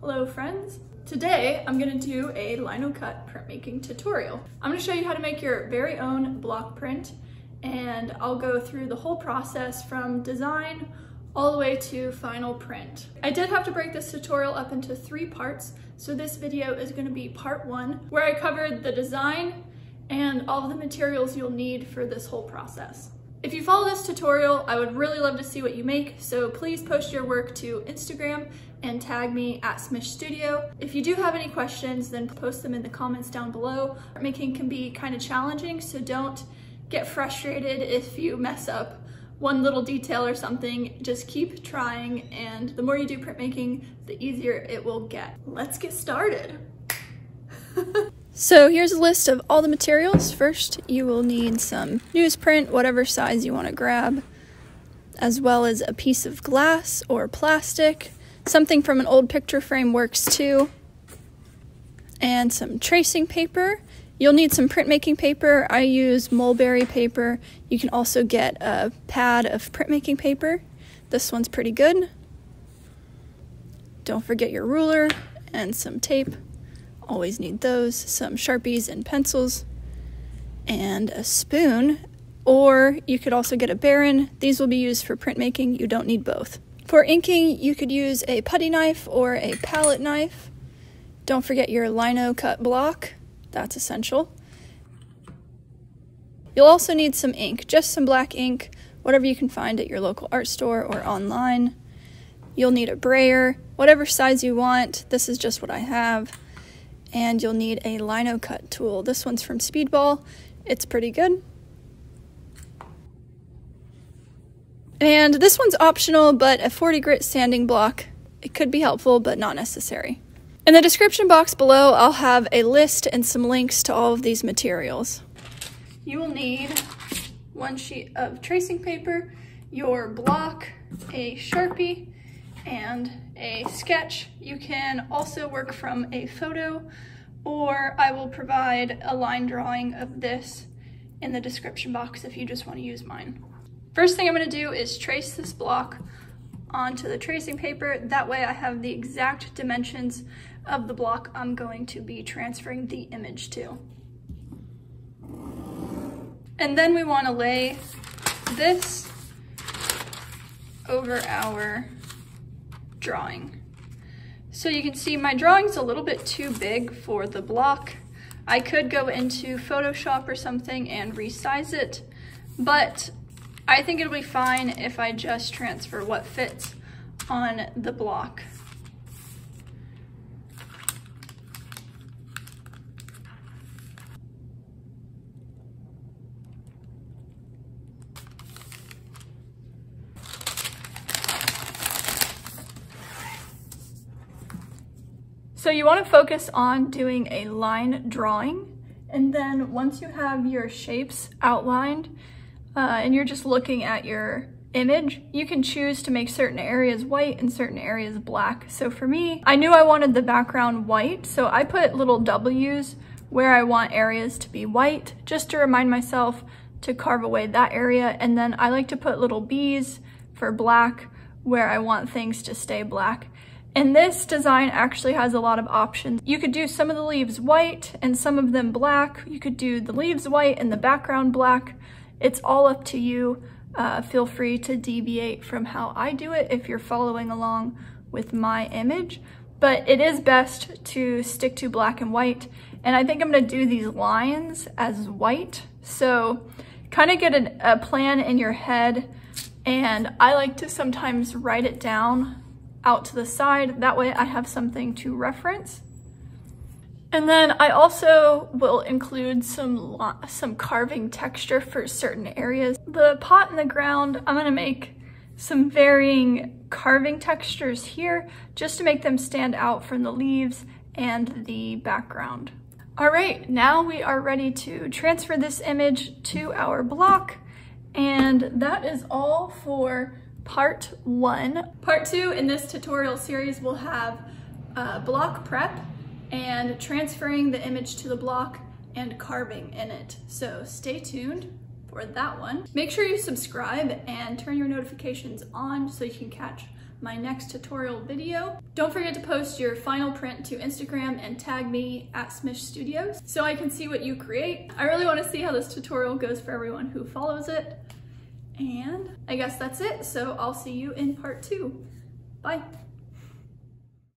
Hello friends! Today I'm going to do a Linocut printmaking tutorial. I'm going to show you how to make your very own block print, and I'll go through the whole process from design all the way to final print. I did have to break this tutorial up into 3 parts, so this video is going to be part 1, where I covered the design and all of the materials you'll need for this whole process. If you follow this tutorial, I would really love to see what you make, so please post your work to Instagram and tag me at Smish Studio. If you do have any questions, then post them in the comments down below. Printmaking can be kind of challenging, so don't get frustrated if you mess up one little detail or something. Just keep trying, and the more you do printmaking, the easier it will get. Let's get started. So here's a list of all the materials. First, you will need some newsprint, whatever size you want to grab, as well as a piece of glass or plastic. Something from an old picture frame works too. And some tracing paper. You'll need some printmaking paper. I use mulberry paper. You can also get a pad of printmaking paper. This one's pretty good. Don't forget your ruler and some tape. Always need those, some Sharpies and pencils, and a spoon, or you could also get a Baron. These will be used for printmaking. You don't need both. For inking, you could use a putty knife or a palette knife. Don't forget your Linocut block. That's essential. You'll also need some ink, just some black ink, whatever you can find at your local art store or online. You'll need a brayer, whatever size you want. This is just what I have. And you'll need a Linocut tool. This one's from Speedball. It's pretty good. And this one's optional, but a 40 grit sanding block, it could be helpful, but not necessary. In the description box below, I'll have a list and some links to all of these materials. You will need 1 sheet of tracing paper, your block, a Sharpie, and a sketch. You can also work from a photo, or I will provide a line drawing of this in the description box if you just want to use mine. First thing I'm going to do is trace this block onto the tracing paper. That way I have the exact dimensions of the block I'm going to be transferring the image to. And then we want to lay this over our drawing. So you can see my drawing's a little bit too big for the block. I could go into Photoshop or something and resize it, but I think it'll be fine if I just transfer what fits on the block. So you want to focus on doing a line drawing, and then once you have your shapes outlined and you're just looking at your image, you can choose to make certain areas white and certain areas black. So for me, I knew I wanted the background white, so I put little W's where I want areas to be white, just to remind myself to carve away that area. And then I like to put little B's for black where I want things to stay black. And this design actually has a lot of options. You could do some of the leaves white and some of them black. You could do the leaves white and the background black. It's all up to you. Feel free to deviate from how I do it if you're following along with my image. But it is best to stick to black and white. And I think I'm gonna do these lines as white. So kind of get a plan in your head. And I like to sometimes write it down out to the side. That way I have something to reference. And then I also will include some carving texture for certain areas. The pot and the ground, I'm gonna make some varying carving textures here just to make them stand out from the leaves and the background. All right, now we are ready to transfer this image to our block, and that is all for part 1. Part 2 in this tutorial series will have block prep and transferring the image to the block and carving in it. So stay tuned for that one. Make sure you subscribe and turn your notifications on so you can catch my next tutorial video. Don't forget to post your final print to Instagram and tag me at Smish Studios so I can see what you create. I really want to see how this tutorial goes for everyone who follows it. And I guess that's it, so I'll see you in part 2. Bye.